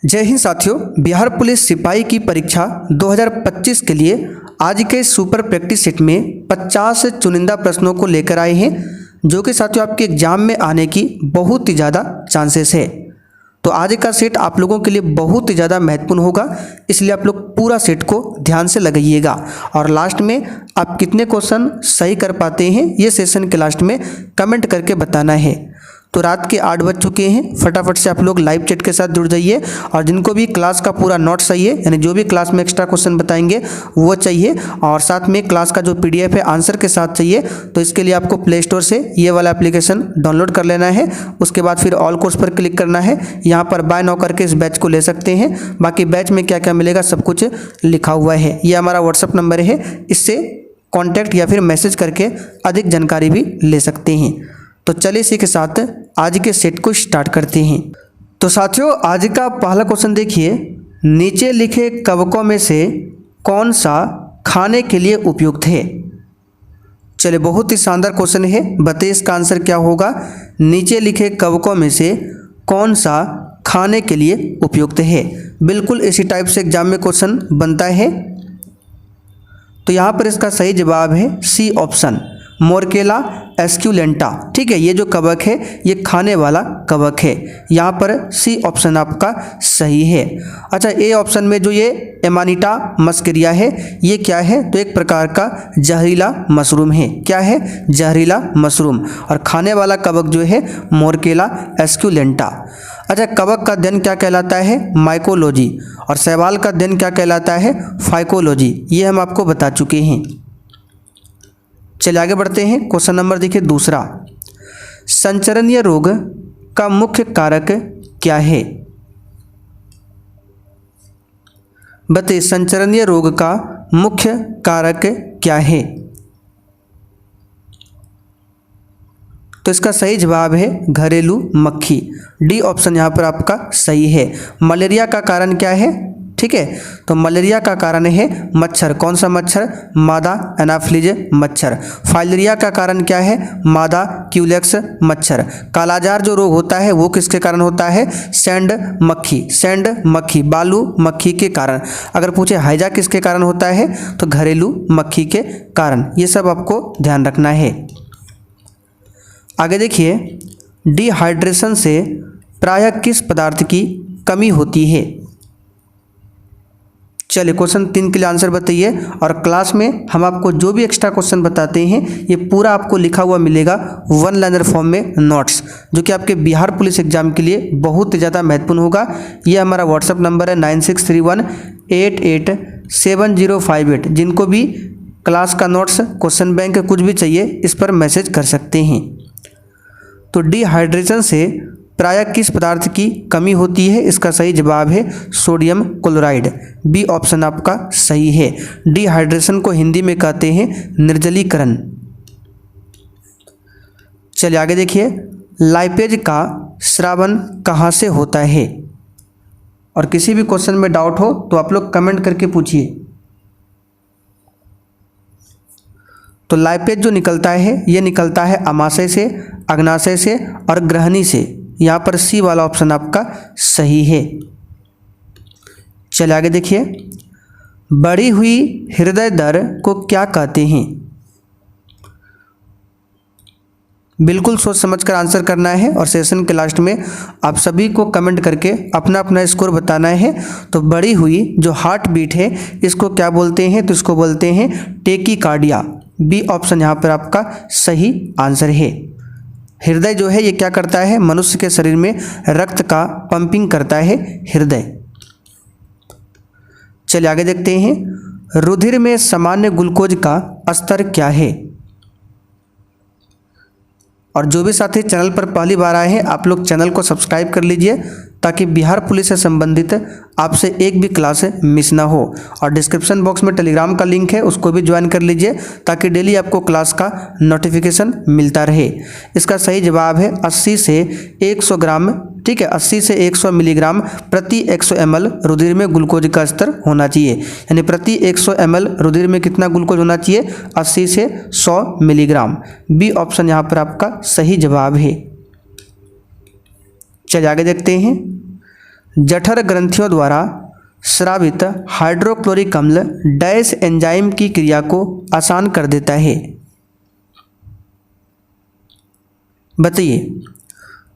जय हिंद साथियों, बिहार पुलिस सिपाही की परीक्षा 2025 के लिए आज के सुपर प्रैक्टिस सेट में 50 चुनिंदा प्रश्नों को लेकर आए हैं, जो कि साथियों आपके एग्जाम में आने की बहुत ही ज़्यादा चांसेस है। तो आज का सेट आप लोगों के लिए बहुत ही ज़्यादा महत्वपूर्ण होगा, इसलिए आप लोग पूरा सेट को ध्यान से लगाइएगा और लास्ट में आप कितने क्वेश्चन सही कर पाते हैं ये सेशन के लास्ट में कमेंट करके बताना है। तो रात के 8 बज चुके हैं, फटाफट से आप लोग लाइव चैट के साथ जुड़ जाइए और जिनको भी क्लास का पूरा नोट चाहिए, यानी जो भी क्लास में एक्स्ट्रा क्वेश्चन बताएंगे वो चाहिए और साथ में क्लास का जो PDF है आंसर के साथ चाहिए, तो इसके लिए आपको प्ले स्टोर से ये वाला एप्लीकेशन डाउनलोड कर लेना है। उसके बाद फिर ऑल कोर्स पर क्लिक करना है, यहाँ पर बाय नाउ करके इस बैच को ले सकते हैं। बाकी बैच में क्या क्या मिलेगा सब कुछ लिखा हुआ है। ये हमारा व्हाट्सअप नंबर है, इससे कॉन्टैक्ट या फिर मैसेज करके अधिक जानकारी भी ले सकते हैं। तो चलिए इसी के साथ आज के सेट को स्टार्ट करते हैं। तो साथियों आज का पहला क्वेश्चन देखिए, नीचे लिखे कवकों में से कौन सा खाने के लिए उपयुक्त है। चलिए बहुत ही शानदार क्वेश्चन है, बताइए इसका आंसर क्या होगा। नीचे लिखे कवकों में से कौन सा खाने के लिए उपयुक्त है। बिल्कुल इसी टाइप से एग्जाम में क्वेश्चन बनता है। तो यहाँ पर इसका सही जवाब है सी ऑप्शन, मोरकेला एस्क्यूलेंटा। ठीक है, ये जो कवक है ये खाने वाला कवक है। यहाँ पर सी ऑप्शन आपका सही है। अच्छा, ए ऑप्शन में जो ये एमानिटा मस्करिया है ये क्या है, तो एक प्रकार का जहरीला मशरूम है। क्या है, जहरीला मशरूम। और खाने वाला कवक जो है मोरकेला एस्क्यूलेंटा। अच्छा, कवक का अध्ययन क्या कहलाता है, माइकोलॉजी। और शैवाल का अध्ययन क्या कहलाता है, फाइकोलॉजी। ये हम आपको बता चुके हैं। चलिए आगे बढ़ते हैं। क्वेश्चन नंबर देखिए दूसरा, संचरणीय रोग का मुख्य कारक क्या है। बताइए संचरणीय रोग का मुख्य कारक क्या है। तो इसका सही जवाब है घरेलू मक्खी। डी ऑप्शन यहाँ पर आपका सही है। मलेरिया का कारण क्या है, ठीक है, तो मलेरिया का कारण है मच्छर। कौन सा मच्छर, मादा एनाफ्लिज मच्छर। फाइलेरिया का कारण क्या है, मादा क्यूलेक्स मच्छर। कालाजार जो रोग होता है वो किसके कारण होता है, सैंड मक्खी, सैंड मक्खी, बालू मक्खी के कारण। अगर पूछे हैजा किसके कारण होता है, तो घरेलू मक्खी के कारण। ये सब आपको ध्यान रखना है। आगे देखिए, डिहाइड्रेशन से प्रायः किस पदार्थ की कमी होती है। चलिए क्वेश्चन 3 के लिए आंसर बताइए और क्लास में हम आपको जो भी एक्स्ट्रा क्वेश्चन बताते हैं ये पूरा आपको लिखा हुआ मिलेगा 1 लाइनर फॉर्म में नोट्स, जो कि आपके बिहार पुलिस एग्जाम के लिए बहुत ही ज़्यादा महत्वपूर्ण होगा। ये हमारा व्हाट्सअप नंबर है 9631887058। जिनको भी क्लास का नोट्स, क्वेश्चन बैंक कुछ भी चाहिए इस पर मैसेज कर सकते हैं। तो डिहाइड्रेशन से प्रायः किस पदार्थ की कमी होती है, इसका सही जवाब है सोडियम क्लोराइड। बी ऑप्शन आपका सही है। डिहाइड्रेशन को हिंदी में कहते हैं निर्जलीकरण। चलिए आगे देखिए, लाइपेज का स्रावन कहाँ से होता है। और किसी भी क्वेश्चन में डाउट हो तो आप लोग कमेंट करके पूछिए। तो लाइपेज जो निकलता है ये निकलता है अमाशय से, अग्नाशय से और ग्रहणी से। यहाँ पर सी वाला ऑप्शन आपका सही है। चलिए आगे देखिए, बढ़ी हुई हृदय दर को क्या कहते हैं। बिल्कुल सोच समझकर आंसर करना है और सेशन के लास्ट में आप सभी को कमेंट करके अपना अपना स्कोर बताना है। तो बढ़ी हुई जो हार्ट बीट है इसको क्या बोलते हैं, तो इसको बोलते हैं टेकीकार्डिया। बी ऑप्शन यहाँ पर आपका सही आंसर है। हृदय जो है ये क्या करता है, मनुष्य के शरीर में रक्त का पंपिंग करता है हृदय। चलिए आगे देखते हैं, रुधिर में सामान्य ग्लूकोज का स्तर क्या है। और जो भी साथी चैनल पर पहली बार आए हैं आप लोग चैनल को सब्सक्राइब कर लीजिए ताकि बिहार पुलिस से संबंधित आपसे एक भी क्लास मिस ना हो। और डिस्क्रिप्शन बॉक्स में टेलीग्राम का लिंक है, उसको भी ज्वाइन कर लीजिए ताकि डेली आपको क्लास का नोटिफिकेशन मिलता रहे। इसका सही जवाब है 80 से 100 ग्राम, ठीक है, 80 से 100 मिलीग्राम प्रति 100 ml रुधिर में ग्लूकोज का स्तर होना चाहिए। यानी प्रति 100 ml रुधिर में कितना ग्लूकोज होना चाहिए, 80 से 100 मिलीग्राम। बी ऑप्शन यहाँ पर आपका सही जवाब है। चलिए आगे देखते हैं, जठर ग्रंथियों द्वारा स्रावित हाइड्रोक्लोरिक अम्ल डैश एंजाइम की क्रिया को आसान कर देता है। बताइए,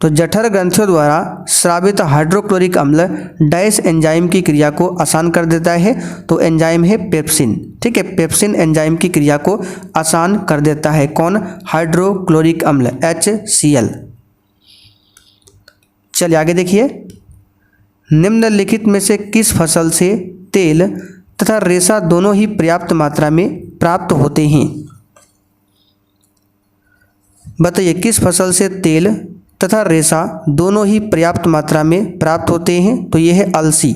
तो जठर ग्रंथियों द्वारा स्रावित हाइड्रोक्लोरिक अम्ल डैश एंजाइम की क्रिया को आसान कर देता है। तो एंजाइम है पेप्सिन। ठीक है, पेप्सिन एंजाइम की क्रिया को आसान कर देता है। कौन? हाइड्रोक्लोरिक अम्ल HCl। चलिए आगे देखिए, निम्नलिखित में से किस फसल से तेल तथा रेशा दोनों ही पर्याप्त मात्रा में प्राप्त होते हैं? बताइए, किस फसल से तेल तथा रेशा दोनों ही पर्याप्त मात्रा में प्राप्त होते हैं? तो ये है अलसी।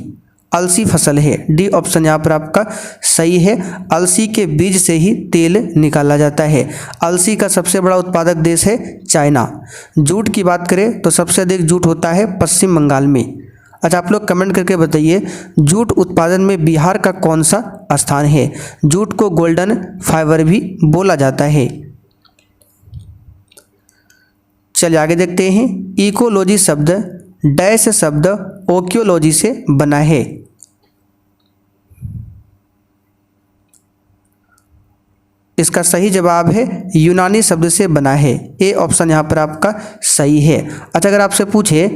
अलसी फसल है। डी ऑप्शन यहाँ पर आपका सही है। अलसी के बीज से ही तेल निकाला जाता है। अलसी का सबसे बड़ा उत्पादक देश है चाइना। जूट की बात करें तो सबसे अधिक जूट होता है पश्चिम बंगाल में। अच्छा, आप लोग कमेंट करके बताइए, जूट उत्पादन में बिहार का कौन सा स्थान है? जूट को गोल्डन फाइबर भी बोला जाता है। चलिए आगे देखते हैं, इकोलॉजी शब्द डैश शब्द ओकियोलॉजी से बना है। इसका सही जवाब है यूनानी शब्द से बना है। ए ऑप्शन यहाँ पर आपका सही है। अच्छा, अगर आपसे पूछे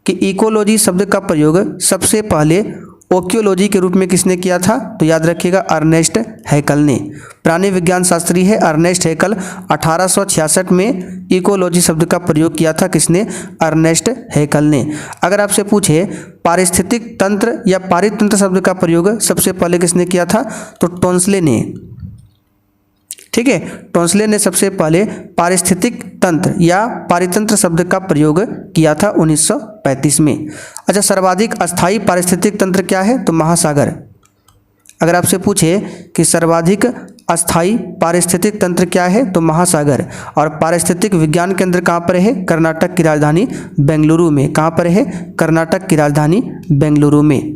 कि इकोलॉजी शब्द का प्रयोग सबसे पहले ओकियोलॉजी के रूप में किसने किया था? तो याद रखिएगा अर्नेस्ट हैकल ने। प्राणी विज्ञान शास्त्री है अर्नेस्ट हैकल। 1866 में इकोलॉजी शब्द का प्रयोग किया था किसने? अर्नेस्ट हैकल ने। अगर आपसे पूछे पारिस्थितिक तंत्र या पारितंत्र शब्द का प्रयोग सबसे पहले किसने किया था? तो टोंसले ने। ठीक है, टोंसले ने सबसे पहले पारिस्थितिक तंत्र या पारितंत्र शब्द का प्रयोग किया था 1935 में। अच्छा, सर्वाधिक अस्थायी पारिस्थितिक तंत्र क्या है? तो महासागर। अगर आपसे पूछे कि सर्वाधिक अस्थायी पारिस्थितिक तंत्र क्या है? तो महासागर। और पारिस्थितिक विज्ञान केंद्र कहाँ पर है? कर्नाटक की राजधानी बेंगलुरु में। कहाँ पर है? कर्नाटक की राजधानी बेंगलुरु में।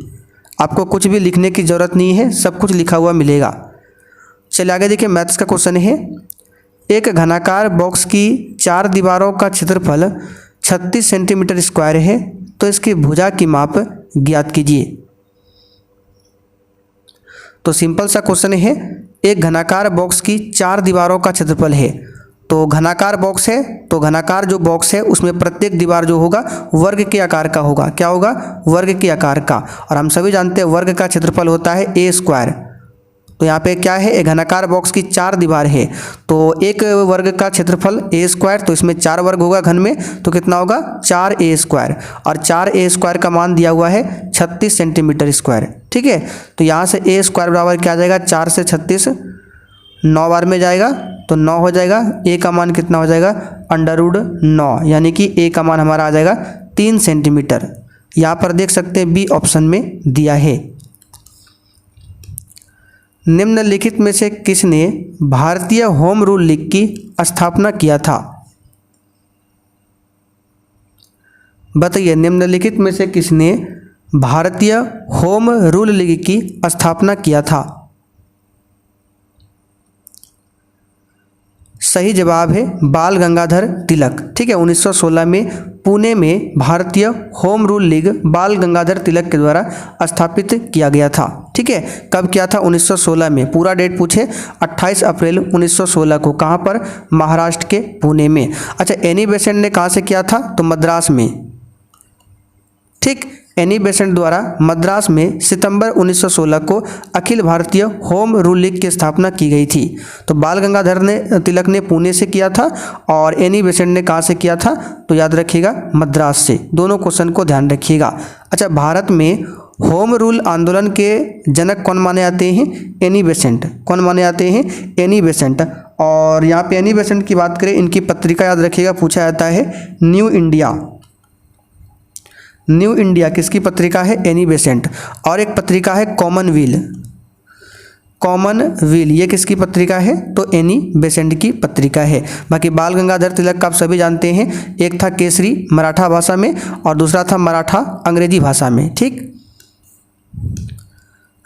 आपको कुछ भी लिखने की जरूरत नहीं है, सब कुछ लिखा हुआ मिलेगा। चलिए आगे देखिए, मैथ्स का क्वेश्चन है, एक घनाकार बॉक्स की 4 दीवारों का क्षेत्रफल 36 सेंटीमीटर स्क्वायर है, तो इसकी भुजा की माप ज्ञात कीजिए। तो सिंपल सा क्वेश्चन है, एक घनाकार बॉक्स की 4 दीवारों का क्षेत्रफल है। तो घनाकार बॉक्स है, तो घनाकार जो बॉक्स है उसमें प्रत्येक दीवार जो होगा वर्ग के आकार का होगा। क्या होगा? वर्ग के आकार का। और हम सभी जानते हैं वर्ग का क्षेत्रफल होता है ए स्क्वायर। तो यहाँ पे क्या है? एक घनाकार बॉक्स की 4 दीवार है, तो एक वर्ग का क्षेत्रफल ए स्क्वायर, तो इसमें 4 वर्ग होगा घन में, तो कितना होगा? 4a square. और 4a स्क्वायर का मान दिया हुआ है 36 सेंटीमीटर स्क्वायर। ठीक है, तो यहाँ से a स्क्वायर बराबर क्या आ जाएगा? 4 से 36 9 बार में जाएगा, तो 9 हो जाएगा। a का मान कितना हो जाएगा? √9, यानी कि a का मान हमारा आ जाएगा 3 सेंटीमीटर। यहाँ पर देख सकते हैं बी ऑप्शन में दिया है। निम्नलिखित में से किसने भारतीय होम रूल लीग की स्थापना किया था? बताइए, निम्नलिखित में से किसने भारतीय होम रूल लीग की स्थापना किया था? सही जवाब है बाल गंगाधर तिलक। ठीक है, 1916 में पुणे में भारतीय होम रूल लीग बाल गंगाधर तिलक के द्वारा स्थापित किया गया था। ठीक है, कब किया था? 1916 में। पूरा डेट पूछे 28 अप्रैल 1916 को। कहाँ पर? महाराष्ट्र के पुणे में। अच्छा, एनी बेसेंट ने कहाँ से किया था? तो मद्रास में। ठीक, एनी बेसेंट द्वारा मद्रास में सितंबर 1916 को Akhil Bharatiya home rule league की स्थापना की गई थी। तो बाल गंगाधर तिलक ने पुणे से किया था और एनी बेसेंट ने कहाँ से किया था? तो याद रखिएगा मद्रास से। दोनों क्वेश्चन को ध्यान रखिएगा। अच्छा, भारत में होम रूल आंदोलन के जनक कौन माने जाते हैं? Annie Besant. कौन माने जाते हैं? Annie Besant. और यहाँ पे एनी बेसेंट की बात करें, इनकी पत्रिका याद रखिएगा, पूछा जाता है न्यू इंडिया। न्यू इंडिया किसकी पत्रिका है? Annie Besant. और एक पत्रिका है कॉमनवेल। कॉमनवेल ये किसकी पत्रिका है? तो एनी बेसेंट की पत्रिका है। बाकी बाल गंगाधर तिलक का आप सभी जानते हैं, एक था केसरी मराठा भाषा में और दूसरा था मराठा अंग्रेजी भाषा में। ठीक,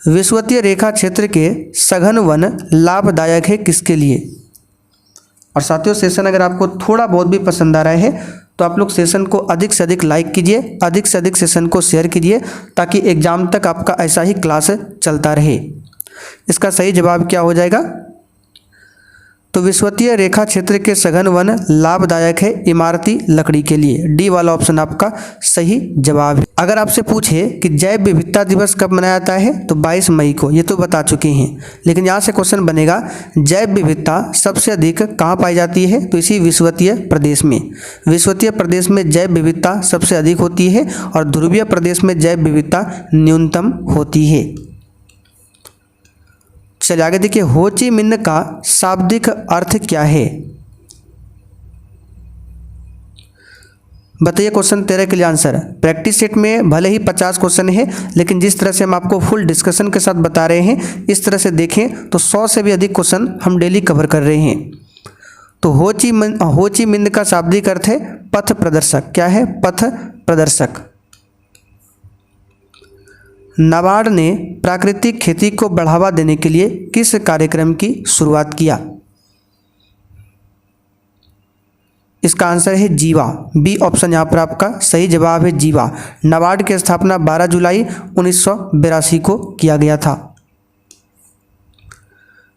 विषुवतीय रेखा क्षेत्र के सघन वन लाभदायक है किसके लिए? और साथियों, सेशन अगर आपको थोड़ा बहुत भी पसंद आ रहा है तो आप लोग सेशन को अधिक से अधिक लाइक कीजिए, अधिक से अधिक सेशन को शेयर कीजिए, ताकि एग्ज़ाम तक आपका ऐसा ही क्लास चलता रहे। इसका सही जवाब क्या हो जाएगा? तो विषुवतीय रेखा क्षेत्र के सघन वन लाभदायक है इमारती लकड़ी के लिए। डी वाला ऑप्शन आपका सही जवाब है। अगर आपसे पूछे कि जैव विविधता दिवस कब मनाया जाता है, तो 22 मई को, ये तो बता चुके हैं। लेकिन यहाँ से क्वेश्चन बनेगा जैव विविधता सबसे अधिक कहाँ पाई जाती है, तो इसी विषुवतीय प्रदेश में। विषुवतीय प्रदेश में जैव विविधता सबसे अधिक होती है और ध्रुवीय प्रदेश में जैव विविधता न्यूनतम होती है। चलिए आगे देखिए, हो ची मिन्ह का शाब्दिक अर्थ क्या है? बताइए क्वेश्चन 13 के लिए आंसर। प्रैक्टिस सेट में भले ही 50 क्वेश्चन है, लेकिन जिस तरह से हम आपको फुल डिस्कशन के साथ बता रहे हैं, इस तरह से देखें तो 100 से भी अधिक क्वेश्चन हम डेली कवर कर रहे हैं। तो हो ची मिन्ह का शाब्दिक अर्थ है पथ प्रदर्शक। क्या है? पथ प्रदर्शक। नाबार्ड ने प्राकृतिक खेती को बढ़ावा देने के लिए किस कार्यक्रम की शुरुआत किया? इसका आंसर है जीवा। बी ऑप्शन यहाँ पर आपका सही जवाब है, जीवा। नाबार्ड की स्थापना 12 जुलाई 1982 को किया गया था।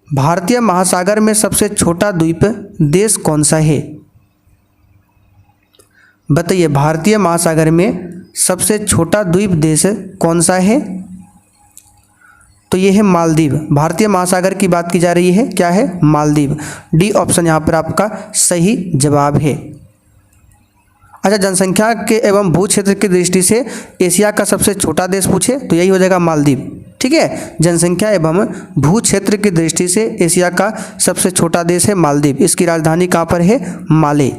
भारतीय महासागर में सबसे छोटा द्वीप देश कौन सा है? बताइए, भारतीय महासागर में सबसे छोटा द्वीप देश कौन सा है? तो ये है मालदीव। भारतीय महासागर की बात की जा रही है, क्या है? मालदीव। डी ऑप्शन यहाँ पर आपका सही जवाब है। अच्छा, जनसंख्या के एवं भू क्षेत्र की दृष्टि से एशिया का सबसे छोटा देश पूछे तो यही हो जाएगा मालदीव। ठीक है, जनसंख्या एवं भू क्षेत्र की दृष्टि से एशिया का सबसे छोटा देश है मालदीव। इसकी राजधानी कहाँ पर है? Male.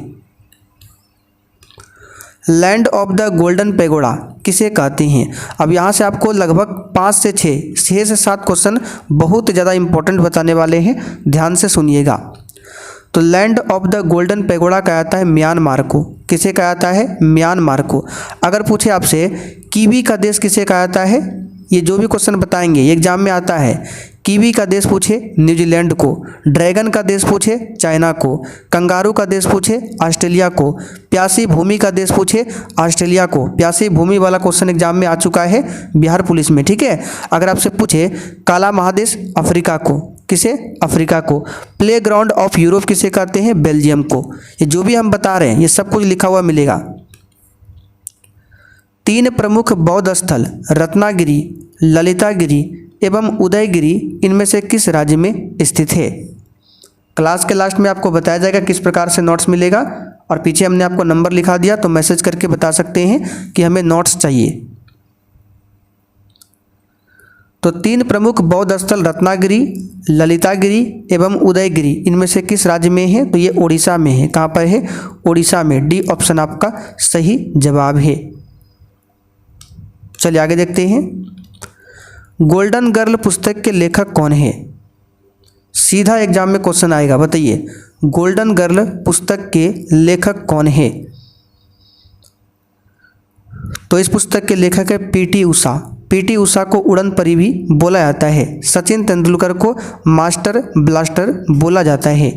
Land of the golden pagoda किसे कहते हैं? अब यहाँ से आपको लगभग 5 से 6 से 7 क्वेश्चन बहुत ज़्यादा इंपॉर्टेंट बताने वाले हैं, ध्यान से सुनिएगा। तो land of the golden pagoda कहा जाता है म्यांमार को। किसे कहा जाता है? म्यांमार को। अगर पूछे आपसे कीवी का देश किसे कहा जाता है, ये जो भी क्वेश्चन बताएंगे ये एग्जाम में आता है। कीवी का देश पूछे न्यूजीलैंड को, ड्रैगन का देश पूछे चाइना को, कंगारू का देश पूछे ऑस्ट्रेलिया को, प्यासी भूमि का देश पूछे ऑस्ट्रेलिया को। प्यासी भूमि वाला क्वेश्चन एग्जाम में आ चुका है बिहार पुलिस में। ठीक है, अगर आपसे पूछे काला महादेश अफ्रीका को, किसे? अफ्रीका को। प्ले ग्राउंड ऑफ यूरोप किसे कहते हैं? बेल्जियम को। ये जो भी हम बता रहे हैं ये सब कुछ लिखा हुआ मिलेगा। 3 प्रमुख बौद्ध स्थल रत्नागिरी, ललितागिरी एवं उदयगिरी इनमें से किस राज्य में स्थित है? क्लास के लास्ट में आपको बताया जाएगा किस प्रकार से नोट्स मिलेगा, और पीछे हमने आपको नंबर लिखा दिया, तो मैसेज करके बता सकते हैं कि हमें नोट्स चाहिए। तो 3 प्रमुख बौद्ध स्थल रत्नागिरी, ललितागिरी एवं उदयगिरी इनमें से किस राज्य में है? तो ये उड़ीसा में है। कहाँ पर है? उड़ीसा में। डी ऑप्शन आपका सही जवाब है। चलिए आगे देखते हैं। गोल्डन गर्ल पुस्तक के लेखक कौन है? सीधा एग्जाम में क्वेश्चन आएगा, बताइए गोल्डन गर्ल पुस्तक के लेखक कौन है? तो इस पुस्तक के लेखक है पीटी उषा। पीटी उषा को उड़न परी भी बोला जाता है। सचिन तेंदुलकर को मास्टर ब्लास्टर बोला जाता है।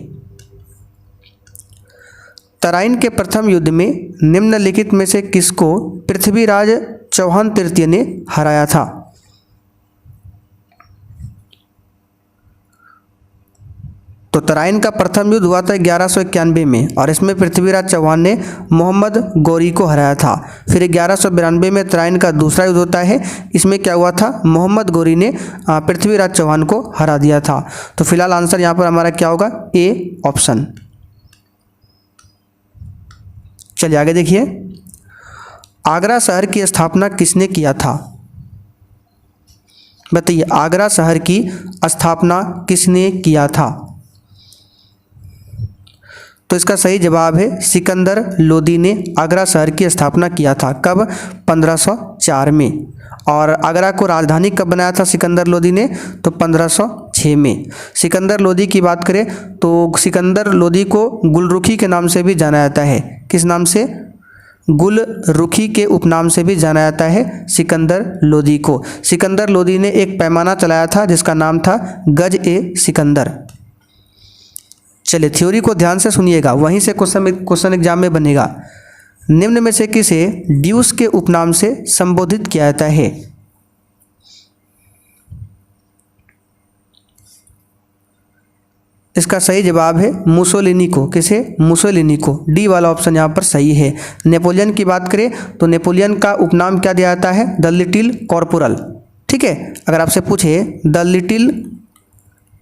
तराइन के प्रथम युद्ध में निम्नलिखित में से किसको पृथ्वीराज चौहान तृतीय ने हराया था? तो तराइन का प्रथम युद्ध हुआ था 1191 में, और इसमें पृथ्वीराज चौहान ने मोहम्मद गौरी को हराया था। फिर 1192 में तराइन का दूसरा युद्ध होता है, इसमें क्या हुआ था? मोहम्मद गौरी ने पृथ्वीराज चौहान को हरा दिया था। तो फिलहाल आंसर यहाँ पर हमारा क्या होगा? A option. चलिए आगे देखिए। आगरा शहर की स्थापना किसने किया था? बताइए आगरा शहर की स्थापना किसने किया था? तो इसका सही जवाब है सिकंदर लोदी ने आगरा शहर की स्थापना किया था। कब? 1504 में। और आगरा को राजधानी कब बनाया था सिकंदर लोदी ने? तो 1506 में। सिकंदर लोदी की बात करें तो सिकंदर लोदी को गुलरुखी के नाम से भी जाना जाता है। किस नाम से? गुलरुखी के उपनाम से भी जाना जाता है सिकंदर लोदी को। सिकंदर लोदी ने एक पैमाना चलाया था जिसका नाम था गज ए सिकंदर। चलिए थ्योरी को ध्यान से सुनिएगा, वहीं से क्वेश्चन एग्जाम में बनेगा। निम्न में से किसे ड्यूस के उपनाम से संबोधित किया जाता है? इसका सही जवाब है मुसोलिनी को। किसे? मुसोलिनी को। डी वाला ऑप्शन यहाँ पर सही है। नेपोलियन की बात करें तो नेपोलियन का उपनाम क्या दिया जाता है? The little corporal. ठीक है, अगर आपसे पूछे द लिटिल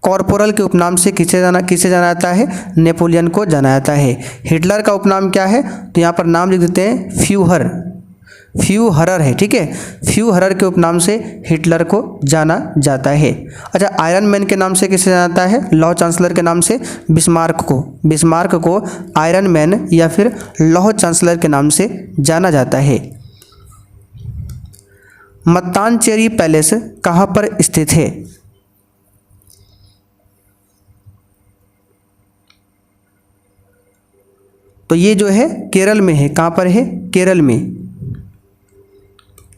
कॉर्पोरल के उपनाम से किसे जाना जाता है? नेपोलियन को जाना जाता है। हिटलर का उपनाम क्या है? तो यहाँ पर नाम लिख देते हैं फ्यूहर, फ्यूहरर है। ठीक है, फ्यूहरर के उपनाम से हिटलर को जाना जाता है। अच्छा, आयरन मैन के नाम से किसे जाना जाता है? लौह चांसलर के नाम से बिस्मार्क को। बिस्मार्क को आयरन मैन या फिर लौह चांसलर के नाम से जाना जाता है। मत्तानचेरी पैलेस कहाँ पर स्थित है? तो ये जो है केरल में है। कहाँ पर है? केरल में।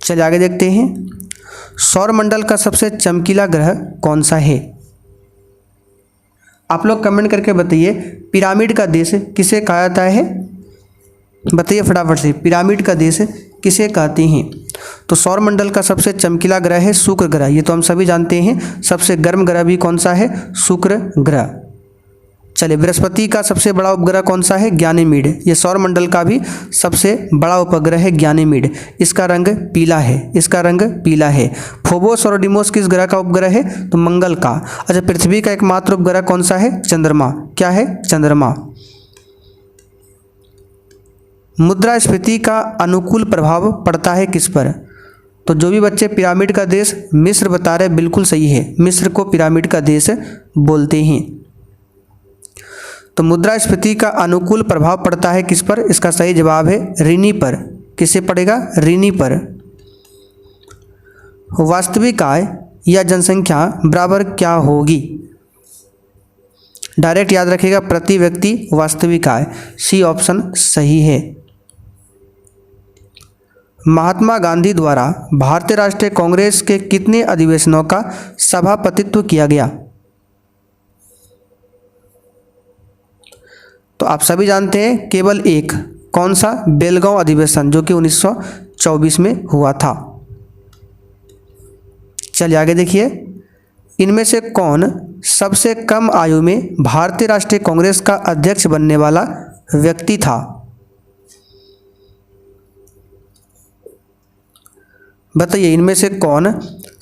चलिए आगे देखते हैं। सौरमंडल का सबसे चमकीला ग्रह कौन सा है? आप लोग कमेंट करके बताइए, पिरामिड का देश किसे कहा जाता है? बताइए फटाफट से, पिरामिड का देश किसे कहते हैं? तो सौरमंडल का सबसे चमकीला ग्रह है शुक्र ग्रह। ये तो हम सभी जानते हैं। सबसे गर्म ग्रह भी कौन सा है? शुक्र ग्रह। चलिए, बृहस्पति का सबसे बड़ा उपग्रह कौन सा है? ज्ञानीमीड। ये सौरमंडल का भी सबसे बड़ा उपग्रह है ज्ञानीमीड। इसका रंग पीला है। इसका रंग पीला है। फोबोस और डिमोस किस ग्रह का उपग्रह है? तो मंगल का। अच्छा, पृथ्वी का एकमात्र उपग्रह कौन सा है? चंद्रमा। क्या है? चंद्रमा। मुद्रास्फीति का अनुकूल प्रभाव पड़ता है किस पर? तो जो भी बच्चे पिरामिड का देश मिस्र बता रहे बिल्कुल सही है। मिस्र को पिरामिड का देश बोलते हैं। तो मुद्रास्फीति का अनुकूल प्रभाव पड़ता है किस पर? इसका सही जवाब है ऋणी पर। किससे पड़ेगा? ऋणी पर। वास्तविक आय या जनसंख्या बराबर क्या होगी? डायरेक्ट याद रखिएगा, प्रति व्यक्ति वास्तविक आय। सी ऑप्शन सही है। महात्मा गांधी द्वारा भारतीय राष्ट्रीय कांग्रेस के कितने अधिवेशनों का सभापतित्व किया गया? तो आप सभी जानते हैं केवल एक। कौन सा? बेलगांव अधिवेशन, जो कि 1924 में हुआ था। चलिए आगे देखिए। इनमें से कौन सबसे कम आयु में भारतीय राष्ट्रीय कांग्रेस का अध्यक्ष बनने वाला व्यक्ति था? बताइए, इनमें से कौन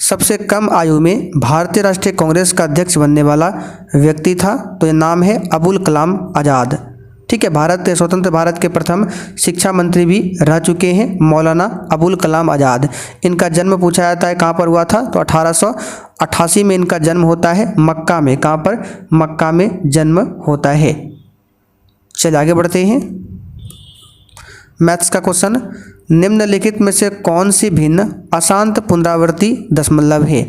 सबसे कम आयु में भारतीय राष्ट्रीय कांग्रेस का अध्यक्ष बनने वाला व्यक्ति था? तो ये नाम है अबुल कलाम आज़ाद। ठीक है, भारत स्वतंत्र भारत के प्रथम शिक्षा मंत्री भी रह चुके हैं मौलाना अबुल कलाम आज़ाद। इनका जन्म पूछा जाता है कहाँ पर हुआ था? तो 1888 में इनका जन्म होता है मक्का में। कहाँ पर? मक्का में जन्म होता है। चलिए आगे बढ़ते हैं। मैथ्स का क्वेश्चन, निम्नलिखित में से कौन सी भिन्न अशांत पुनरावर्ती दशमलव है?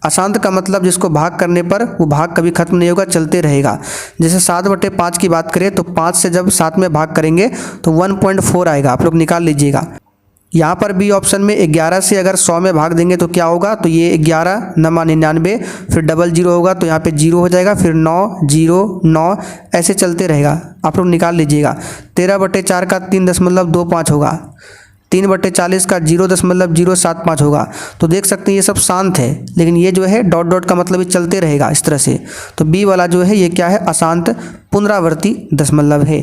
अशांत का मतलब जिसको भाग करने पर वो भाग कभी खत्म नहीं होगा, चलते रहेगा। जैसे 7/5 की बात करें तो 5 से जब 7 में भाग करेंगे तो 1.4 आएगा। आप लोग निकाल लीजिएगा। यहाँ पर बी ऑप्शन में 11 से अगर 100 में भाग देंगे तो क्या होगा? तो ये 11 9 99, फिर डबल 0 होगा तो यहाँ पे 0 हो जाएगा, फिर 9 0 9 ऐसे चलते रहेगा। आप लोग निकाल लीजिएगा। 13/4 का 3.25 होगा। 3/40 का 0.075 होगा। तो देख सकते हैं ये सब शांत है, लेकिन ये जो है डॉट डॉट का मतलब ये चलते रहेगा इस तरह से। तो बी वाला जो है ये क्या है? अशांत पुनरावर्ती दशमलव है।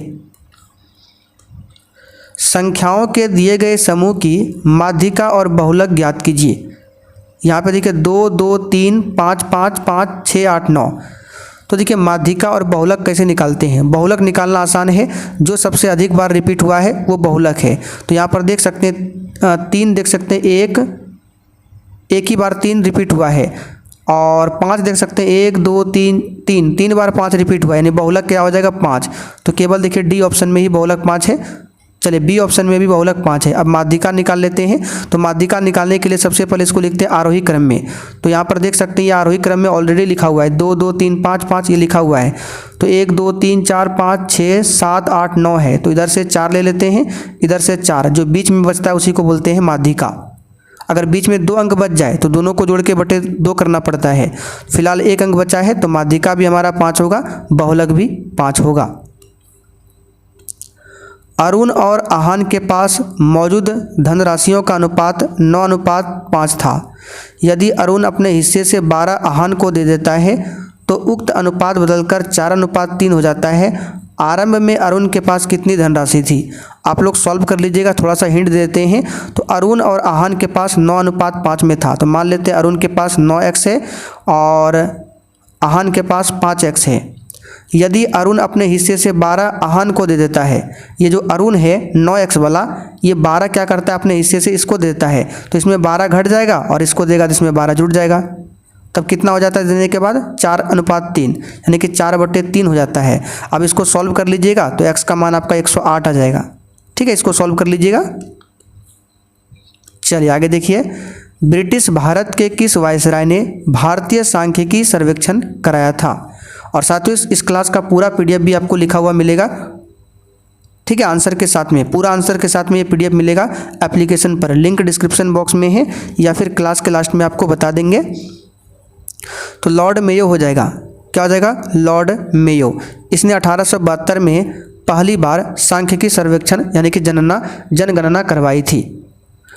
संख्याओं के दिए गए समूह की माध्यिका और बहुलक ज्ञात कीजिए। यहाँ पे देखिए 2 2 3 5 5 5 6 8 9। तो देखिए माध्यिका और बहुलक कैसे निकालते हैं? बहुलक निकालना आसान है। जो सबसे अधिक बार रिपीट हुआ है वो बहुलक है। तो यहाँ पर देख सकते हैं 3 देख सकते हैं, एक ही बार 3 रिपीट हुआ है। और 5 देख सकते हैं 1 2 3 3 बार 5 रिपीट हुआ है, यानी बहुलक क्या हो जाएगा? 5। तो केवल देखिए डी ऑप्शन में ही बहुलक 5 है। चलिए बी ऑप्शन में भी बहुलक 5 है। अब माध्यिका निकाल लेते हैं। तो माध्यिका निकालने के लिए सबसे पहले इसको लिखते हैं आरोही क्रम में। तो यहाँ पर देख सकते हैं ये आरोही क्रम में ऑलरेडी लिखा हुआ है, 2 2 3 5 5 ये लिखा हुआ है। तो 1 2 3 4 5 6 7 8 9 है। तो इधर से 4 ले लेते हैं, इधर से 4, जो बीच में बचता है उसी को बोलते हैं माध्यिका। अगर बीच में 2 अंक बच जाए तो दोनों को जोड़ के बटे 2 करना पड़ता है। फिलहाल 1 अंक बचा है तो माध्यिका भी हमारा 5 होगा, बहुलक भी 5 होगा। अरुण और आहान के पास मौजूद धनराशियों का अनुपात 9:5 था। यदि अरुण अपने हिस्से से 12 आहान को दे देता है तो उक्त अनुपात बदलकर 4:3 हो जाता है। आरंभ में अरुण के पास कितनी धनराशि थी? आप लोग सॉल्व कर लीजिएगा, थोड़ा सा हिंट देते हैं। तो अरुण और आहान के पास 9:5 में था, तो मान लेते हैं अरुण के पास 9x है और आहान के पास 5x है। यदि अरुण अपने हिस्से से 12 आहान को दे देता है, ये जो अरुण है 9x वाला, ये 12 क्या करता है अपने हिस्से से इसको देता है, तो इसमें 12 घट जाएगा और इसको देगा तो इसमें 12 जुड़ जाएगा। तब कितना हो जाता है देने के बाद? 4:3, यानी कि 4/3 हो जाता है। अब इसको सॉल्व कर लीजिएगा तो x का मान आपका 108 आ जाएगा। ठीक है, इसको सॉल्व कर लीजिएगा। चलिए आगे देखिए, ब्रिटिश भारत के किस वायसराय ने भारतीय सांख्यिकी सर्वेक्षण कराया था? और साथियों इस क्लास का पूरा PDF भी आपको लिखा हुआ मिलेगा। ठीक है, आंसर के साथ में, पूरा आंसर के साथ में ये PDF मिलेगा एप्लीकेशन पर। लिंक डिस्क्रिप्शन बॉक्स में है या फिर क्लास के लास्ट में आपको बता देंगे। तो लॉर्ड मेयो हो जाएगा। क्या हो जाएगा? Lord Mayo. इसने 1872 में पहली बार सांख्यिकी सर्वेक्षण यानी कि जनगणना करवाई थी।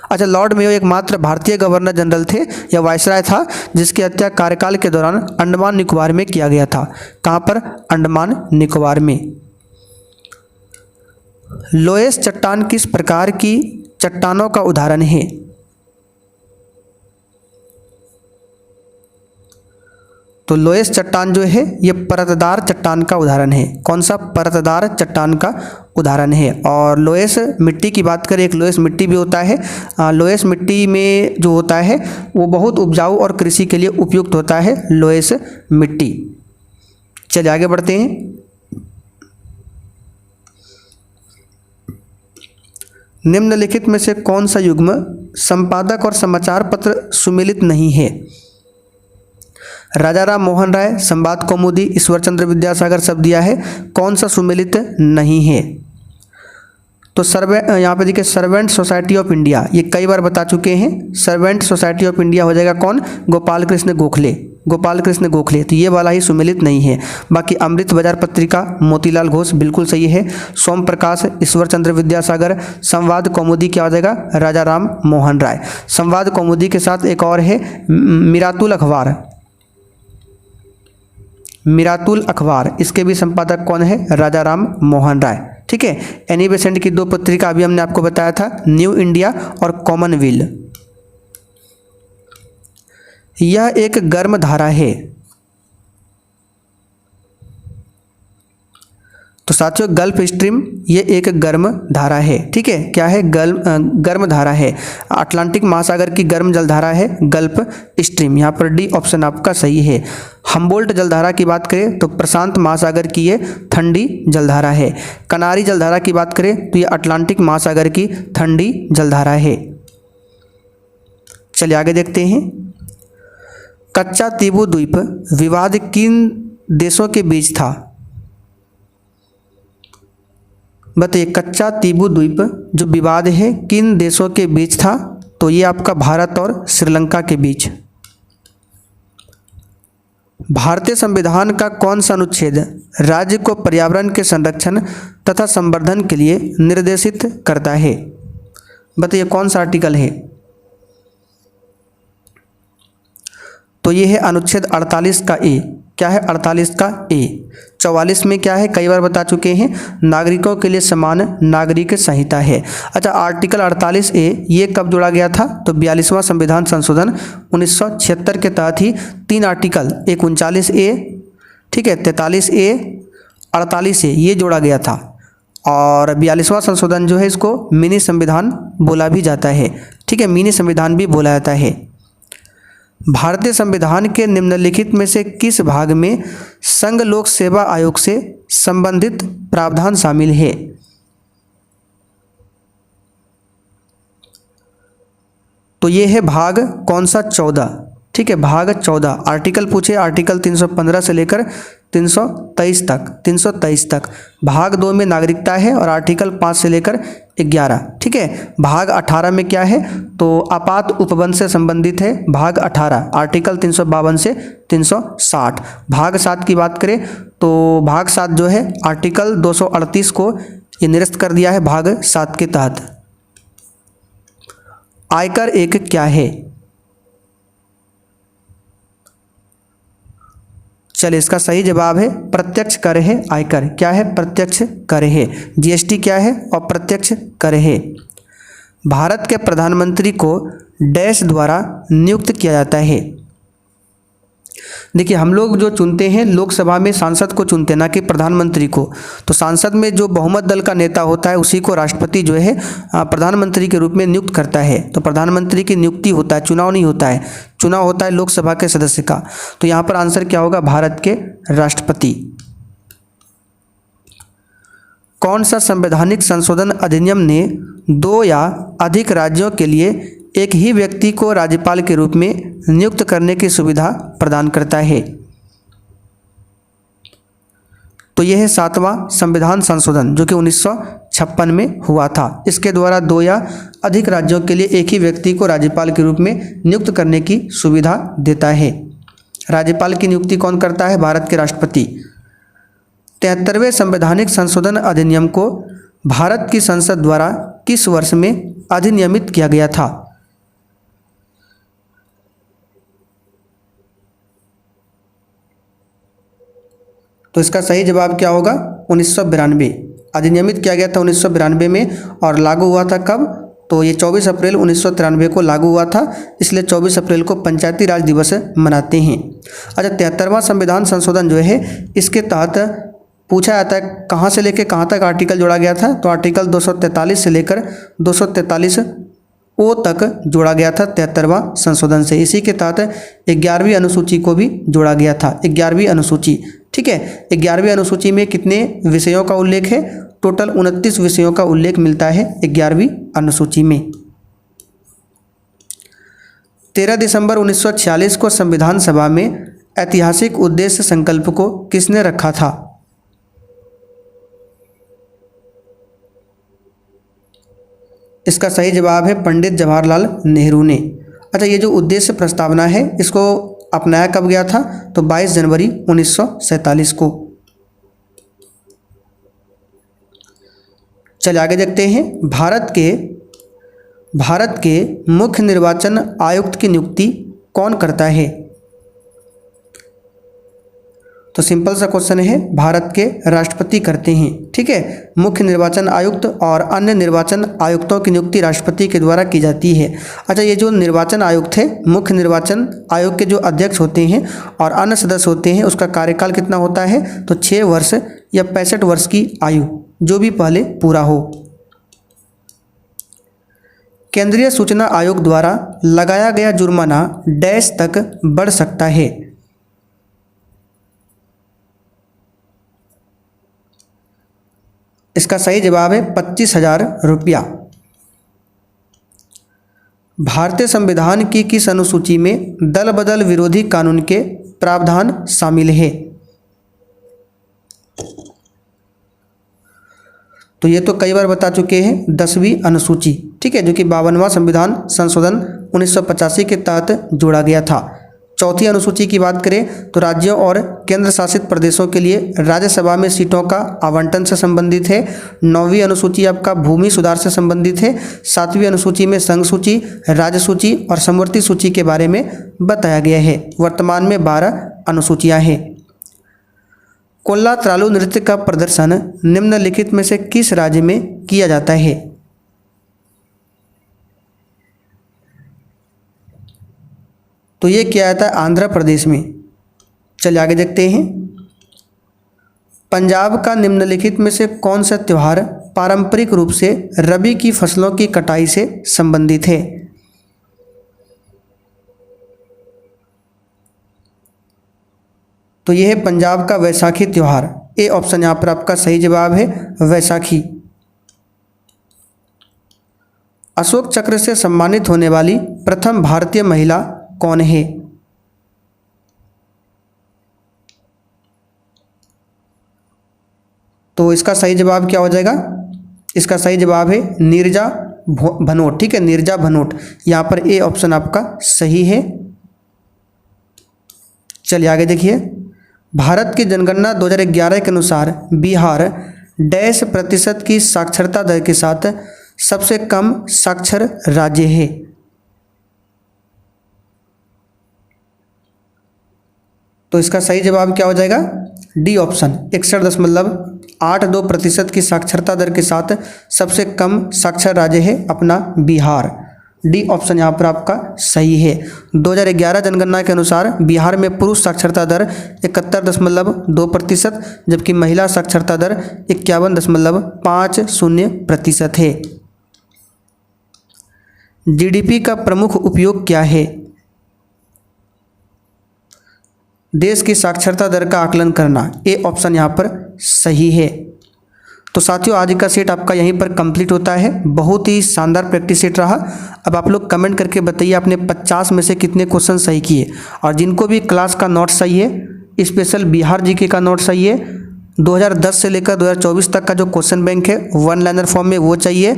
अच्छा, लॉर्ड मेयो एकमात्र भारतीय गवर्नर जनरल थे या वायसराय था जिसकी हत्या कार्यकाल के दौरान अंडमान निकोबार में किया गया था। कहाँ पर? अंडमान निकोबार में। लोएस चट्टान किस प्रकार की चट्टानों का उदाहरण है? तो लोएस चट्टान जो है ये परतदार चट्टान का उदाहरण है। कौन सा? परतदार चट्टान का उदाहरण है। और लोएस मिट्टी की बात करें, एक लोएस मिट्टी भी होता है। लोएस मिट्टी में जो होता है वो बहुत उपजाऊ और कृषि के लिए उपयुक्त होता है, लोएस मिट्टी। चलिए आगे बढ़ते हैं। निम्नलिखित में से कौन सा युग्म संपादक और समाचार पत्र सुमेलित नहीं है? राजा राम मोहन राय, संवाद कौमुदी, ईश्वर चंद्र विद्यासागर सब दिया है। कौन सा सुमेलित नहीं है? तो यहाँ पे देखिए सर्वेंट सोसाइटी ऑफ इंडिया, ये कई बार बता चुके हैं। सर्वेंट सोसाइटी ऑफ इंडिया हो जाएगा कौन? गोपाल कृष्ण गोखले। गोपाल कृष्ण गोखले, तो ये वाला ही सुमेलित नहीं है। बाकी अमृत बाजार पत्रिका मोतीलाल घोष बिल्कुल सही है। सोम प्रकाश, ईश्वर चंद्र विद्यासागर। संवाद कौमुदी क्या हो जाएगा? राजा राम मोहन राय। संवाद कौमुदी के साथ एक और है मिरातुल अखबार। मिरातुल अखबार, इसके भी संपादक कौन है? राजा राम मोहन राय। ठीक है, एनी बेसेंट की 2 पत्रिका अभी हमने आपको बताया था, न्यू इंडिया और कॉमनवेल्थ। यह एक गर्म धारा है। तो साथियों गल्फ स्ट्रीम ये एक गर्म धारा है। ठीक है, क्या है? गर्म धारा है। अटलांटिक महासागर की गर्म जलधारा है गल्फ स्ट्रीम। यहाँ पर डी ऑप्शन आपका सही है। हम्बोल्ट जलधारा की बात करें तो प्रशांत महासागर की ये ठंडी जलधारा है। कनारी जलधारा की बात करें तो ये अटलांटिक महासागर की ठंडी जलधारा है। चलिए आगे देखते हैं। कच्चा तीबू द्वीप विवाद किन देशों के बीच था? बताइए, कच्चा तीबू द्वीप जो विवाद है किन देशों के बीच था? तो ये आपका भारत और श्रीलंका के बीच। भारतीय संविधान का कौन सा अनुच्छेद राज्य को पर्यावरण के संरक्षण तथा संवर्धन के लिए निर्देशित करता है? बताइए कौन सा आर्टिकल है? तो ये है अनुच्छेद 48 का ए। क्या है? 48 का ए। 44 में क्या है? कई बार बता चुके हैं, नागरिकों के लिए समान नागरिक संहिता है। अच्छा, आर्टिकल 48 ए ये कब जोड़ा गया था? तो 42वां संविधान संशोधन 1976 के तहत ही 3 आर्टिकल, एक 39 ए, ठीक है, 43 ए, 48 ए ये जोड़ा गया था। और 42वां संशोधन जो है इसको मिनी संविधान बोला भी जाता है। ठीक है, मिनी संविधान भी बोला जाता है। भारतीय संविधान के निम्नलिखित में से किस भाग में संघ लोक सेवा आयोग से संबंधित प्रावधान शामिल है? तो ये है भाग कौन सा? 14। ठीक है, भाग 14। आर्टिकल पूछे, आर्टिकल 315 से लेकर 323 तक। भाग 2 में नागरिकता है और आर्टिकल 5 से लेकर 11। ठीक है, भाग 18 में क्या है? तो आपात उपबंध से संबंधित है भाग 18, आर्टिकल 352 से 360। भाग 7 की बात करें तो भाग 7 जो है आर्टिकल 238 को ये निरस्त कर दिया है भाग 7 के तहत। आयकर एक क्या है? चलिए इसका सही जवाब है प्रत्यक्ष कर है। आयकर क्या है? प्रत्यक्ष कर है। जीएसटी क्या है? अप्रत्यक्ष कर है। भारत के प्रधानमंत्री को डैश द्वारा नियुक्त किया जाता है। देखिए हम लोग जो चुनते हैं लोकसभा में सांसद को चुनते हैं, ना कि प्रधानमंत्री को। तो सांसद में जो बहुमत दल का नेता होता है उसी को राष्ट्रपति जो है प्रधानमंत्री के रूप में नियुक्त करता है। तो प्रधानमंत्री की नियुक्ति होता है, चुनाव नहीं होता है। चुनाव होता है लोकसभा के सदस्य का। तो यहाँ पर आंसर क्या होगा? भारत के राष्ट्रपति। कौन सा संवैधानिक संशोधन अधिनियम ने 2 या अधिक राज्यों के लिए एक ही व्यक्ति को राज्यपाल के रूप में नियुक्त करने की सुविधा प्रदान करता है? तो यह है 7वां संविधान संशोधन जो कि 1956 में हुआ था। इसके द्वारा 2 या अधिक राज्यों के लिए एक ही व्यक्ति को राज्यपाल के रूप में नियुक्त करने की सुविधा देता है। राज्यपाल की नियुक्ति कौन करता है? भारत के राष्ट्रपति। 73वें संवैधानिक संशोधन अधिनियम को भारत की संसद द्वारा किस वर्ष में अधिनियमित किया गया था? तो इसका सही जवाब क्या होगा? 1992। अधिनियमित किया गया था 1992 में और लागू हुआ था कब? तो ये 24 अप्रैल 1993 को लागू हुआ था, इसलिए 24 अप्रैल को पंचायती राज दिवस मनाते हैं। अच्छा, 73वां संविधान संशोधन जो है इसके तहत पूछा जाता है कहाँ से लेकर कहाँ तक आर्टिकल जोड़ा गया था? तो आर्टिकल 243 से लेकर 243 ओ तक जोड़ा गया था 73वां संशोधन से। इसी के तहत 11वीं अनुसूची को भी जोड़ा गया था। 11वीं अनुसूची, ठीक है। 11वीं अनुसूची में कितने विषयों का उल्लेख है? टोटल 29 विषयों का उल्लेख मिलता है 11वीं अनुसूची में। 13 दिसंबर 1946 को संविधान सभा में ऐतिहासिक उद्देश्य संकल्प को किसने रखा था? इसका सही जवाब है पंडित जवाहरलाल नेहरू ने। अच्छा, ये जो उद्देश्य प्रस्तावना है इसको अपनाया कब गया था? तो 22 जनवरी 1947 को। चलिए आगे देखते हैं। भारत के मुख्य निर्वाचन आयुक्त की नियुक्ति कौन करता है? तो सिंपल सा क्वेश्चन है, भारत के राष्ट्रपति करते हैं, ठीक है। मुख्य निर्वाचन आयुक्त और अन्य निर्वाचन आयुक्तों की नियुक्ति राष्ट्रपति के द्वारा की जाती है। अच्छा, ये जो निर्वाचन आयुक्त है, मुख्य निर्वाचन आयोग के जो अध्यक्ष होते हैं और अन्य सदस्य होते हैं, उसका कार्यकाल कितना होता है? तो 6 वर्ष या 65 वर्ष की आयु, जो भी पहले पूरा हो। केंद्रीय सूचना आयोग द्वारा लगाया गया जुर्माना डैश तक बढ़ सकता है? इसका सही जवाब है 25,000 रुपया। भारतीय संविधान की किस अनुसूची में दल बदल विरोधी कानून के प्रावधान शामिल है? तो ये तो कई बार बता चुके हैं, 10वीं अनुसूची, ठीक है, जो कि 52वां संविधान संशोधन 1985 के तहत जोड़ा गया था। चौथी अनुसूची की बात करें तो राज्यों और केंद्र शासित प्रदेशों के लिए राज्यसभा में सीटों का आवंटन से संबंधित है। 9वीं अनुसूची आपका भूमि सुधार से संबंधित है। 7वीं अनुसूची में संघ सूची, राज्य सूची और समवर्ती सूची के बारे में बताया गया है। वर्तमान में 12 अनुसूचियां हैं। कोल्ला त्रालू नृत्य का प्रदर्शन निम्नलिखित में से किस राज्य में किया जाता है? तो ये किया जाता है आंध्र प्रदेश में। चलिए आगे देखते हैं। पंजाब का निम्नलिखित में से कौन सा त्यौहार पारंपरिक रूप से रबी की फसलों की कटाई से संबंधित है? तो यह है पंजाब का वैसाखी त्यौहार। ए ऑप्शन यहाँ पर आपका सही जवाब है, वैसाखी। अशोक चक्र से सम्मानित होने वाली प्रथम भारतीय महिला कौन है? तो इसका सही जवाब क्या हो जाएगा? इसका सही जवाब है नीरजा भनोट, ठीक है, नीरजा भनोट। यहाँ पर ए ऑप्शन आपका सही है। चलिए आगे देखिए। भारत की जनगणना 2011 के अनुसार बिहार डैश प्रतिशत की साक्षरता दर के साथ सबसे कम साक्षर राज्य है। तो इसका सही जवाब क्या हो जाएगा? डी ऑप्शन 61.82% की साक्षरता दर के साथ सबसे कम साक्षर राज्य है अपना बिहार। डी ऑप्शन यहाँ पर आपका सही है। 2011 जनगणना के अनुसार बिहार में पुरुष साक्षरता दर 71.2%, जबकि महिला साक्षरता दर 51.50% है। जीडीपी का प्रमुख उपयोग क्या है? देश की साक्षरता दर का आकलन करना। ए ऑप्शन यहाँ पर सही है। तो साथियों, आज का सेट आपका यहीं पर कंप्लीट होता है। बहुत ही शानदार प्रैक्टिस सेट रहा। अब आप लोग कमेंट करके बताइए आपने 50 में से कितने क्वेश्चन सही किए। और जिनको भी क्लास का नोट सही है, स्पेशल बिहार जीके का नोट सही है, 2010 से लेकर 2024 तक का जो क्वेश्चन बैंक है वन लाइनर फॉर्म में वो चाहिए,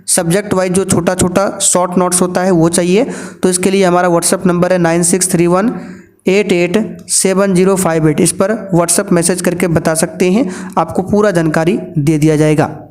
सब्जेक्ट वाइज जो छोटा छोटा शॉर्ट नोट्स होता है वो चाहिए। तो इसके लिए हमारा व्हाट्सअप नंबर है 9631887058। इस पर व्हाट्सअप मैसेज करके बता सकते हैं, आपको पूरा जानकारी दे दिया जाएगा।